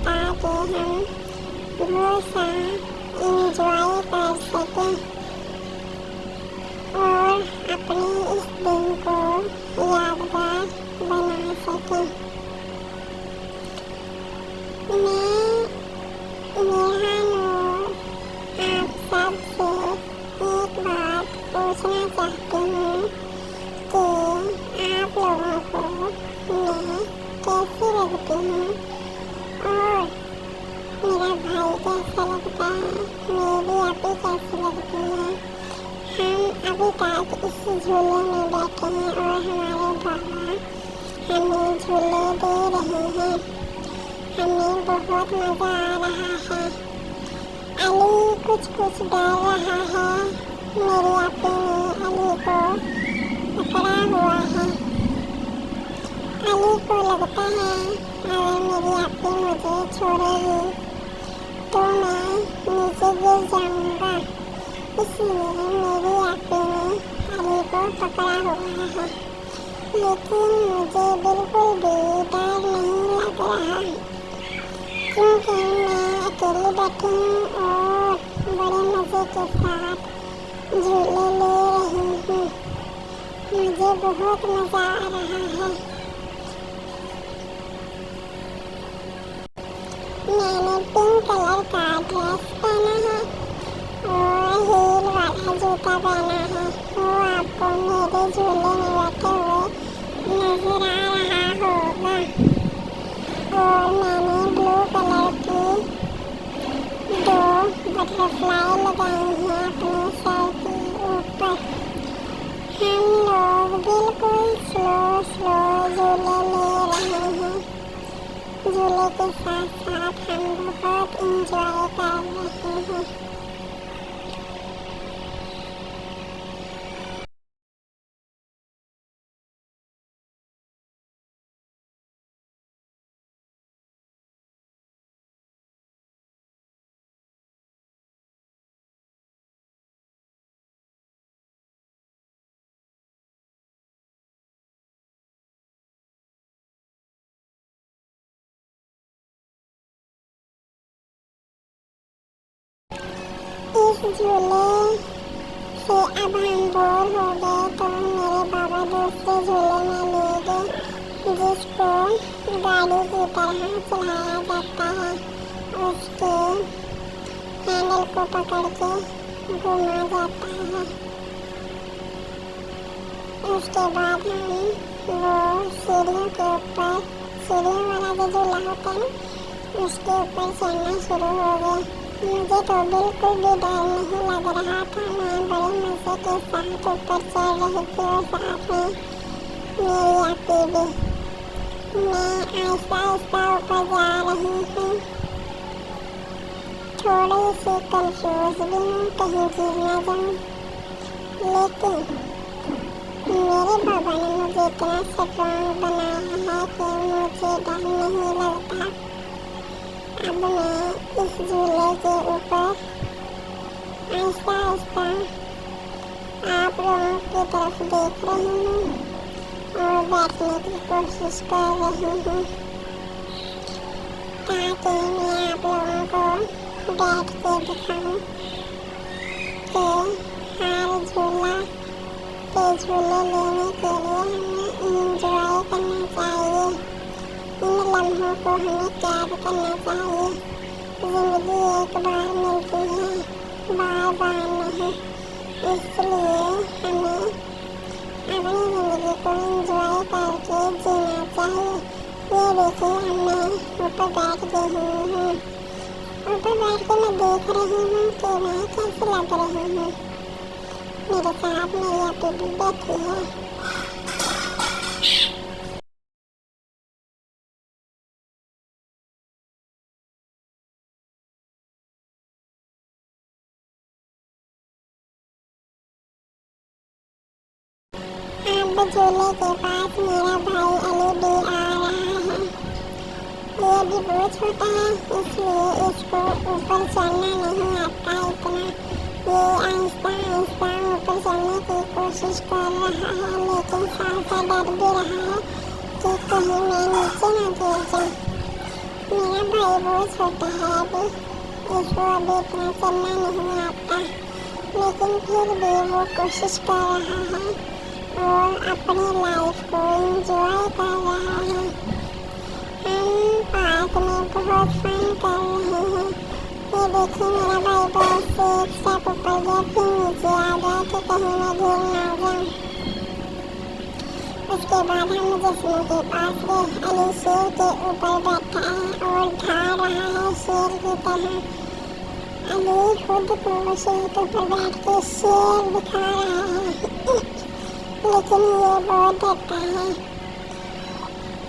S: ताकि हम बहुत सा इंजॉय कर सकें और अपने इस दिन को यादगार बना सकें। मैं आप सब से एक बात पूछना चाहती हूँ कि आप लोगों को मैं कैसी लगती हूँ और मेरा भाई कैसा लगता है, मेरी अपी कैसी लगती है। हम अभी तक इस झूले में बैठे हैं और हमारे बाबा हमें झूले दे रहे हैं। हमें बहुत मज़ा आ रहा है। अली कुछ डर रहा है। मेरी अपी ने अली को पकड़ा हुआ है। अली को लगता है अगर मेरी अपी मुझे छोड़ेगी तो मैं नीचे गिर जाऊंगा, इसलिए मेरी अपी ने अली को पकड़ा हुआ है। लेकिन मुझे बिल्कुल भी डर नहीं लग रहा क्योंकि मैं अकेली बैठी हूँ और बड़े मज़े के साथ झूले ले रही हूँ। मुझे बहुत मज़ा आ रहा है। मैंने पिंक कलर का ड्रेस पहना है और हील वाला जूता पहना है। वो आपको मेरे झूले में बैठे हुए नज़र आ रहा होगा। और मैंने ब्लू कलर की 2 बटरफ्लाई लगाई हैं अपने सर के ऊपर। हम लोग बिल्कुल स्लो झूले ले रहे हैं। झूले के साथ साथ हम बहुत इंजॉय कर रहे हैं। इस झूले से अब हम बोर हो गए तो मेरे बाबा दूसरे झूले में ले गए जिसको गाड़ी की तरह चलाया जाता है। उसके हैंडल को पकड़ के घुमा जाता है। उसके बाद हम वो सीढ़ियों के ऊपर, सीढ़ियों वाला जो झूला होता है उसके ऊपर चढ़ना शुरू हो गए। मुझे तो बिल्कुल भी डर नहीं लग रहा था। मैं बड़े मज़े के साथ ऊपर चढ़ रही थी और साथ में मेरी अपी भी। मैं आहिस्ता आहिस्ता ऊपर जा रही हूँ। थोड़ी सी कंफ्यूज भी हूँ कहीं गिर न जाऊँ, लेकिन मेरे बाबा ने मुझे इतना स्ट्रॉन्ग बनाया है कि मुझे डर नहीं लगता। अब मैं इस झूले के ऊपर आहिस्ता आहिस्ता आप लोगों की तरफ देख रही हूँ और बैठने की कोशिश कर रही हूँ ताकि मैं आप लोगों को बैठ के दिखाऊँ कि हर झूला पे झूले लेने के लिए हमें इंजॉय करना चाहिए। इन लम्हों को हमें कैद करना चाहिए। ज़िंदगी एक बार मिलती है, बार बार नहीं। इसलिए हमें अपनी ज़िंदगी को इंजॉय करके जीना चाहिए। ये देखिए मैं ऊपर बैठ गई हूँ। ऊपर बैठ के मैं देख रही हूँ कि मैं कैसी लग रही हूँ। मेरे साथ मेरी अपी भी बैठी है। अब झूले के पास मेरा भाई अली भी आ रहा है। ये भी बहुत छोटा है, इसलिए इसको ऊपर चढ़ना नहीं आता इतना। ये आहिस्ता आहिस्ता ऊपर चढ़ने की कोशिश कर रहा है, लेकिन साथ साथ डर भी रहा है कि कहीं मैं नीचे न गिर जाऊं। मेरा भाई बहुत छोटा है अभी, इसको अभी इतना चलना नहीं आता, लेकिन फिर भी वो कोशिश कर रहा है और अपनी लाइफ को एंजॉय कर रहा है। हम पार्क में बहुत फन कर रहे हैं। ये देखिए मेरा भाई बहुत से एक स्टेप ऊपर गया, फिर नीचे आ गया कि कहीं मैं गिर ना जाऊं। उसके बाद हम जिस्म के पास गए। अली शेर के ऊपर बैठा है और ढा रहा है शेर की तरह। अली खुद को शेर के ऊपर बैठ के शेर दिखा रहा है, लेकिन ये बहुत डरता है।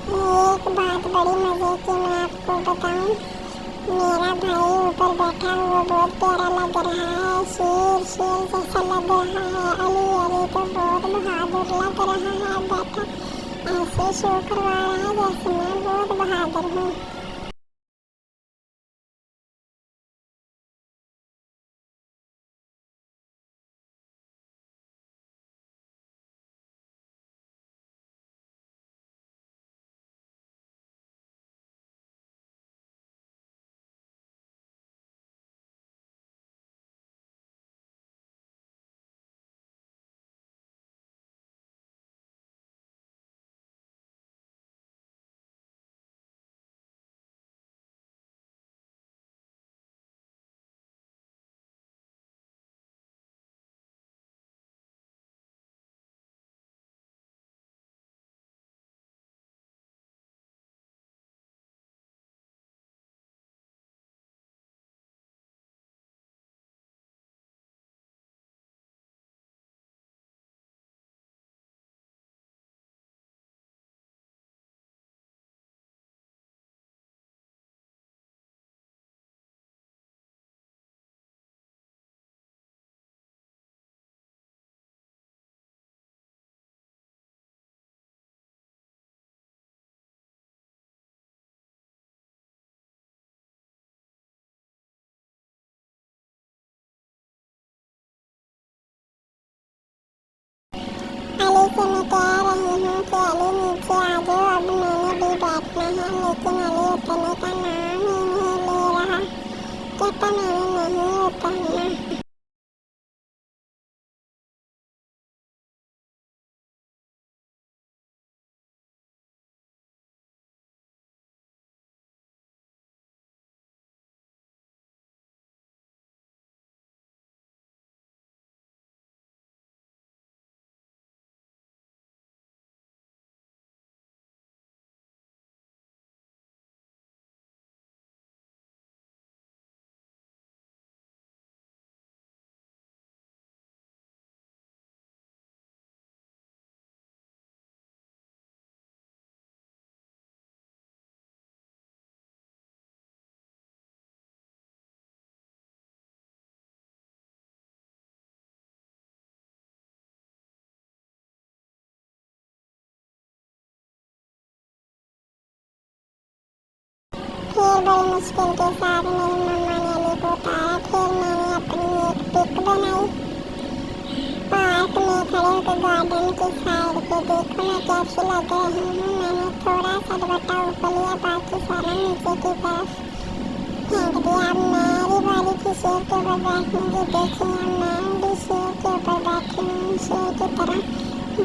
S: एक बात बड़ी मजे की मैं आपको बताऊं, मेरा भाई ऊपर बैठा हुआ बहुत प्यारा लग रहा है, शेर शेर जैसा लग रहा है। अली तो बहुत बहादुर लग रहा है, बैठा ऐसे शो करवा रहा है जैसे मैं बहुत बहादुर हूँ। अली से मैं कह रही हूँ कि अली नीचे आ जाओ, अब मैंने भी बैठना है, लेकिन अली उतरने का नाम ही नहीं ले रहा। कहता मैंने नहीं उतरना। फिर बड़ी मुश्किल के साथ मेरी मम्मा ने अली को उतारा। फिर मैंने अपनी एक पिक बनाई। पार्क में खड़े होकर गार्डन की साइड पे देखो मैं कैसी लग रही हूँ। मैंने थोड़ा सा दुपट्टा ऊपर लिया, बाकी सारा नीचे की तरफ फेंक दिया। अब मेरी बारी थी शेर के ऊपर बैठने की। देखिए मैं भी शेर के ऊपर बैठी हूँ, शेर की तरह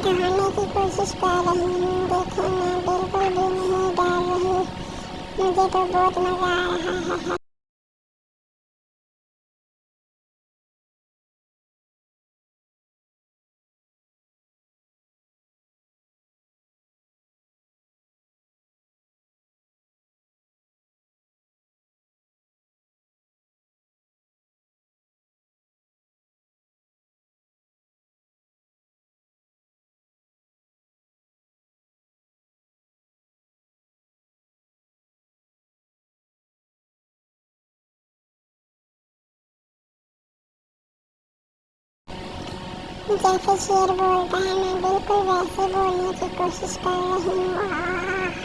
S: दहाने की कोशिश कर रही हूँ। देखिए मैं बिल्कुल भी नहीं डर रही, मुझे तो बहुत मजा आ रहा है। जैसे शेर बोलता है मैं बिल्कुल वैसे बोलने की कोशिश कर रही हूँ।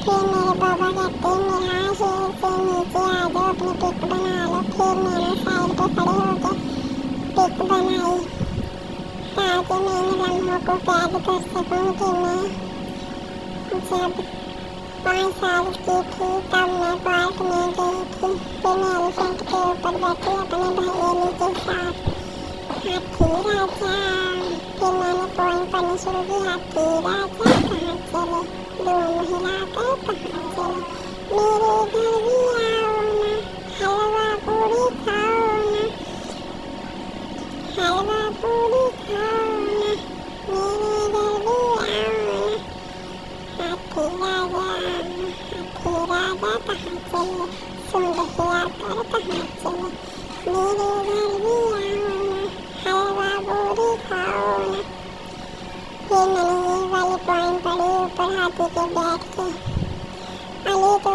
S: फिर मेरे बाबा कहते मेरा शेर से नीचे आ जाओ, अपनी पिक बना लो। फिर मैंने साइड पे खड़े होकर पिक बनाई ताकि मैं इन लम्हों को कैद कर सकूं कि मैं जब 5 साल की थी तब मैं पार्क में गई थी। फिर मैं एलिफेंट के ऊपर बैठी अपने भैया के साथ। हाथी राजा, फिर मैंने पोएम पढ़नी शुरू की। हाथी राजा कहाँ चले, दोनों हिलाकर कहाँ चले, मेरे घर भी आओ ना, हलवा पूरी खाओ ना, हलवा पूरी खाओ ना, मेरे घर भी आओ ना। हाथी राजा कहाँ चले, सुन हिलाकर कहाँ चले, मेरे घर भी आओ ना, हलवा पूरी खाओ ना। फिर मैंने ये वाली पोएम पढ़ी ऊपर हाथी के बैठ के। अली तो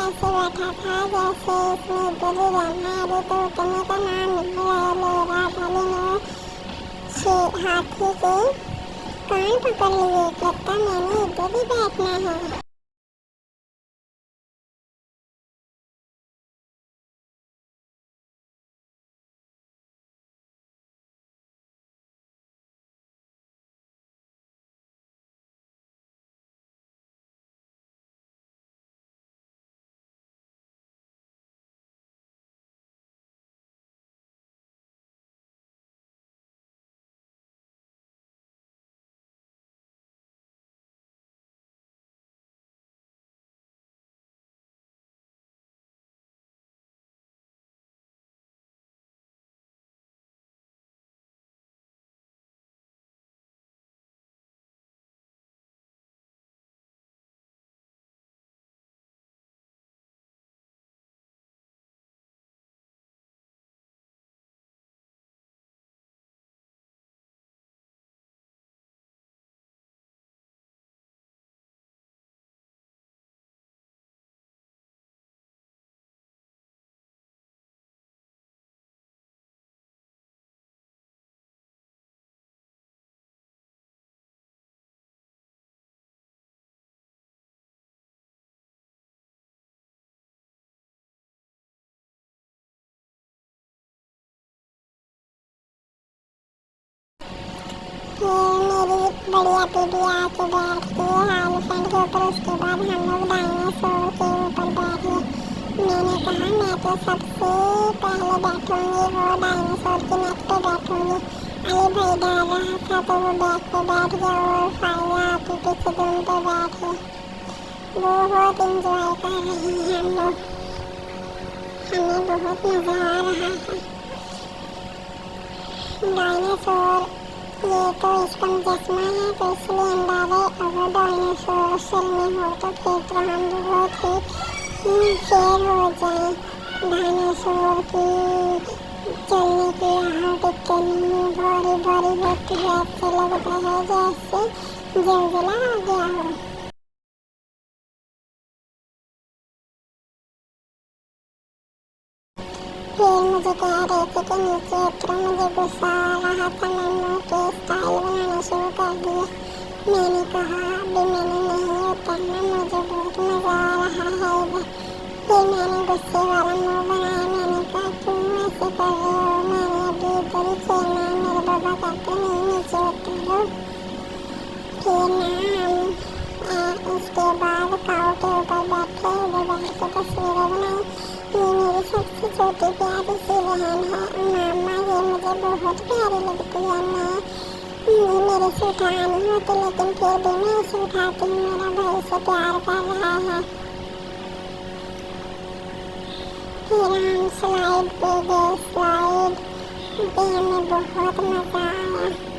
S: ऐसे बैठा था जैसे इसमें इधर ही रहना है। अली तो उतरने का नाम नहीं ले रहा था। अली ने हाथी के कान पकड़ लिए, कहता मैंने इधर ही बैठना है। मेरी बढ़िया दीदी आके बैठ गई एलिफेंट के ऊपर। उसके बाद हम लोग डायनासोर के ऊपर बैठ गए। मैंने कहा मैं तो सबसे पहले बैठूंगी, वो डायनासोर की नेक पे बैठूंगी। अली भाई डाल रहा था तो वो बैक पे बैठ गया और फायदा आपके पीछे दूम पे बैठ गए। बहुत इंजॉय कर रहे हैं हम लोग, हमें बहुत मज़ा आ रहा है। डायनासोर ये तो इसका मुजस्मा है तो इसलिए अंदाजे अगर डायनासोर असल में हो तो फिर तो हम बहुत ही शेर हो जाए। डायनासोर की चलने की राह देख के भारी भारी होती है, ऐसे लगता है जैसे जलजला आ गया हो। फिर मुझे कह रहे थे कि नीचे उतरो, मुझे गुस्सा आ रहा था। मैंने के स्टाइल बनाना शुरू कर दिया। मैंने कहा अभी मैंने नहीं उतरना, मुझे बहुत मज़ा आ रहा है इधर। फिर मैंने गुस्से वाला मुँह बनाया। मैंने कहा क्यों ऐसे कर रहे हो, मैंने अभी इधर ही खेलना है। मेरे बाबा कहते नहीं नीचे उतरो। फिर ना हम उसके बाद काऊ के ऊपर बैठे, उधर बैठ के तस्वीरें बनाई। ये मेरी सबसे छोटी प्यारी सी बहन है मामा, ये मुझे बहुत प्यारी लगती है। ये मेरे से उठा नहीं होती लेकिन फिर भी मैं इसे उठाती हूँ, मेरा भाई से प्यार कर रहा है। फिर हम स्लाइड पे गए, स्लाइड पे हमें बहुत मज़ा आया।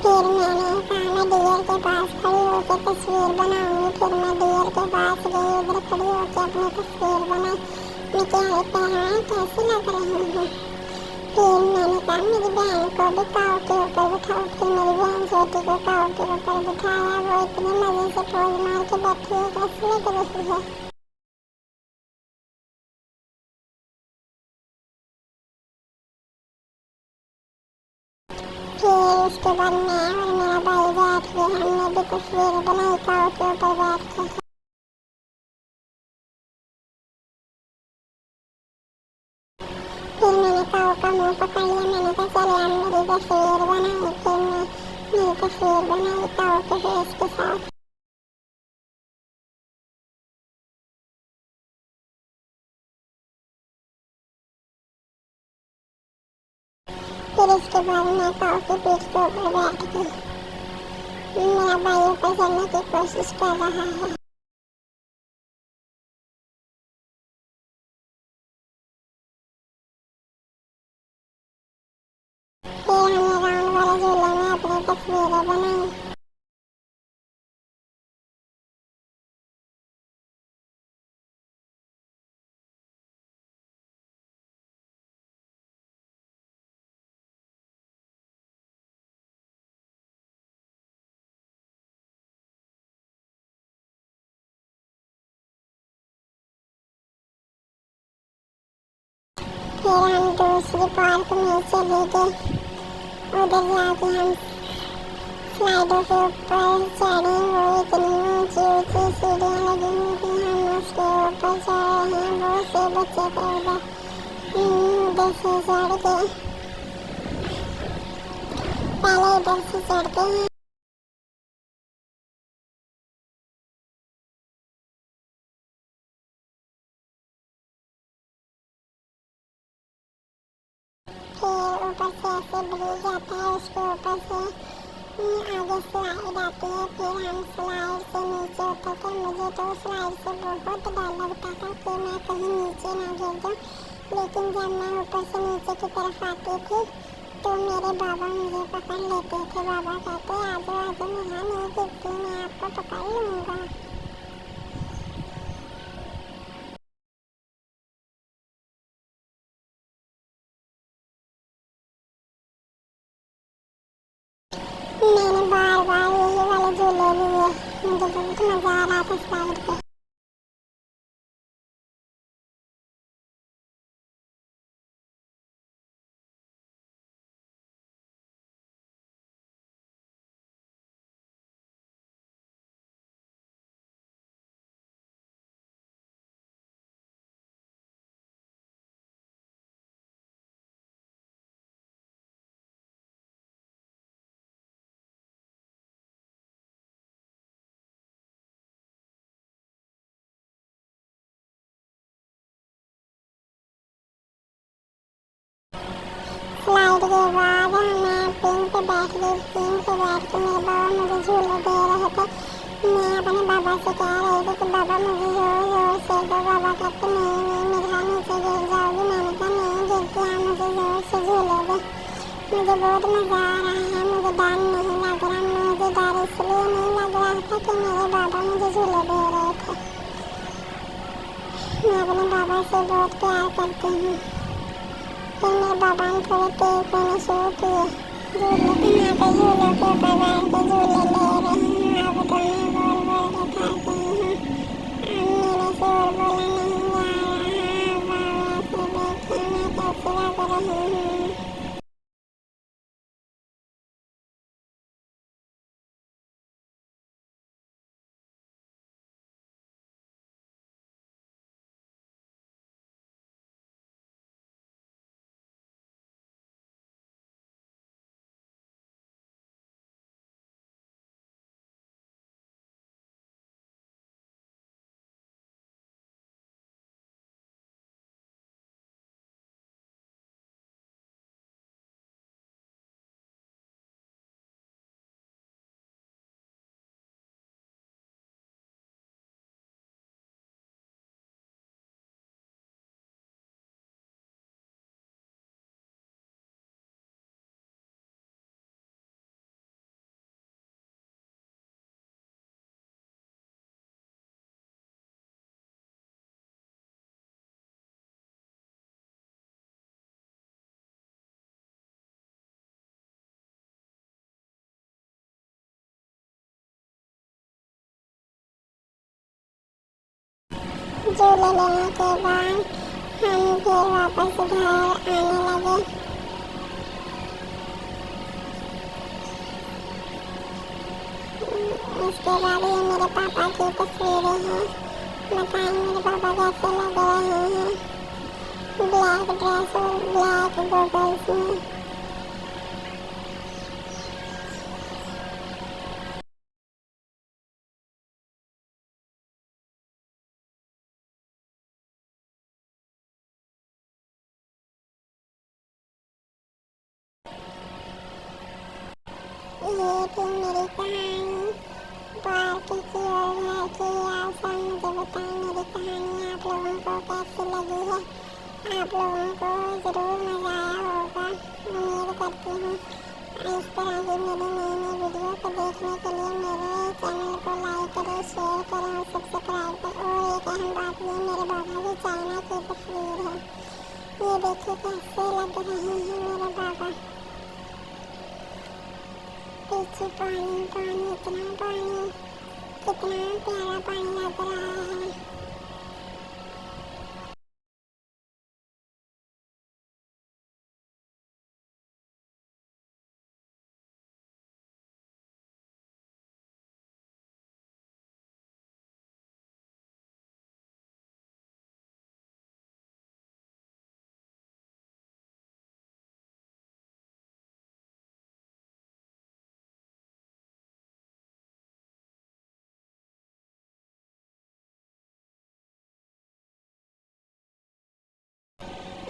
S: फिर मैंने कहा मैं डियर के पास खड़ी होकर तस्वीर बनाऊंगी। फिर मैं डियर के पास गई, उधर खड़ी होकर अपनी तस्वीर बनाई। मैं कह कैसी लग रही हूँ। फिर मैंने कहा मेरी बहन को भी काऊ के ऊपर बिठाओ। फिर मेरी बहन छोटी को काऊ के ऊपर बिठाया। वो इतने मजे से पोज मार के बैठी है, कैसी लग रही है। फिर उसके बाद मैं और मेरा भाई बैठ के हमने भी तस्वीर बनाई काऊ के ऊपर बैठ के। फिर मैंने काऊ का मुंह पकड़ लिया। मैंने कहा चल हम मेरी तस्वीर बनाई। फिर मैं मेरी तस्वीर बनाई काऊ के फेस के साथ। फिर इसके बाद मैं काऊ की पीठ के ऊपर बैठ गई। मेरा भाई ऊपर चढ़ने की कोशिश कर रहा है। फिर हमने राउंड वाले झूले में अपनी तस्वीरें बनाई। फिर हम दूसरी पार्क में चले गए। उधर जाके हम स्लाइडों के ऊपर चढ़े। वो इतनी ऊंची ऊंची सीढ़ियाँ लगी हुई थी, हम उसके ऊपर चढ़ रहे हैं। बहुत से बच्चे थे उधर से चढ़ के, पहले इधर से चढ़ते हैं। फिर ऊपर से ऐसे ब्रिज आता है, उसके ऊपर से आगे स्लाइड आती है। फिर हम स्लाइड से नीचे उतरते। मुझे तो स्लाइड से बहुत डर लगता था कि मैं कहीं नीचे ना गिर जाऊँ। लेकिन जब मैं ऊपर से नीचे की तरफ आती थी तो मेरे बाबा मुझे पकड़ लेते थे। बाबा कहते आजो आजो, मैं नहीं गिरती, मैं आपको पकड़ लूँगा। मैंने बार बार यही वाले झूले लिए। मुझे बहुत मजा आ रहा था स्लाइड पे। स्लाइड के बाद मैं पिन पे बैठ गई। पिन पे बैठ के मेरे बाबा मुझे झूले दे रहे थे। मैं अपने बाबा से कह रही थी कि बाबा मुझे जोर जोर से दो। बाबा कहते नहीं मेरे हाथ नीचे गिर जाओगी। मैंने कहा नहीं गिरती, हाँ मुझे जोर से झूले दे। मुझे बहुत मज़ा आ रहा है, मुझे डर नहीं लग रहा। मुझे डर इसलिए नहीं लग रहा था कि मेरे बाबा मुझे झूले दे रहे थे। मैं अपने बाबा से बहुत प्यार करती हूँ। फिर मेरे बाबा ने थोड़े तेज देने शुरू किए। झूले यहाँ पे झूलों के ऊपर बैठ के झूले ले रही हूँ। अब तो मैं बोल बोल के थक गई हूँ। अब मेरे से और बोला नहीं जा रहा। बाबा से देखिए मैं कैसी लग रही हूँ। जो ले लेने के बाद हम फिर वापस घर आने लगे। उसके बाद ये मेरे पापा की तस्वीरें हैं। बताएं मेरे पापा कैसे लग रहे हैं ब्लैक ड्रेस और ब्लैक गॉगल्स में। ये थी मेरी कहानी पार्टी की और घर की। आप सब मुझे बताएं मेरी कहानी आप लोगों को कैसी लगी है। आप लोगों को ज़रूर मज़ा आया होगा उम्मीद करती हूँ। इस तरह की मेरी नई नई वीडियो को देखने के लिए मेरे चैनल को लाइक करें, शेयर करें और सब्सक्राइब करें। और एक अहम बात ये मेरे बाबा की चाइना की तस्वीर है। ये देखिए कैसे लग रहे हैं मेरे बाबा। पीछे पानी पानी इतना पानी कितना प्यारा पानी लग रहा है।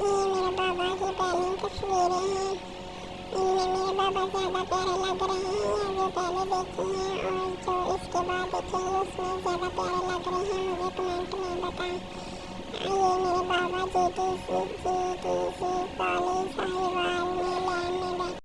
S: ये मेरे बाबा की पहली तस्वीरें हैं। इनमें मेरे बाबा ज़्यादा प्यारे लग रहे हैं जो पहले देखे हैं और जो इसके बाद देखेंगे उसमें ज़्यादा प्यारे लग रहे हैं। मुझे कमेंट में बताएं। ये मेरे बाबा जीटीसी कॉलेज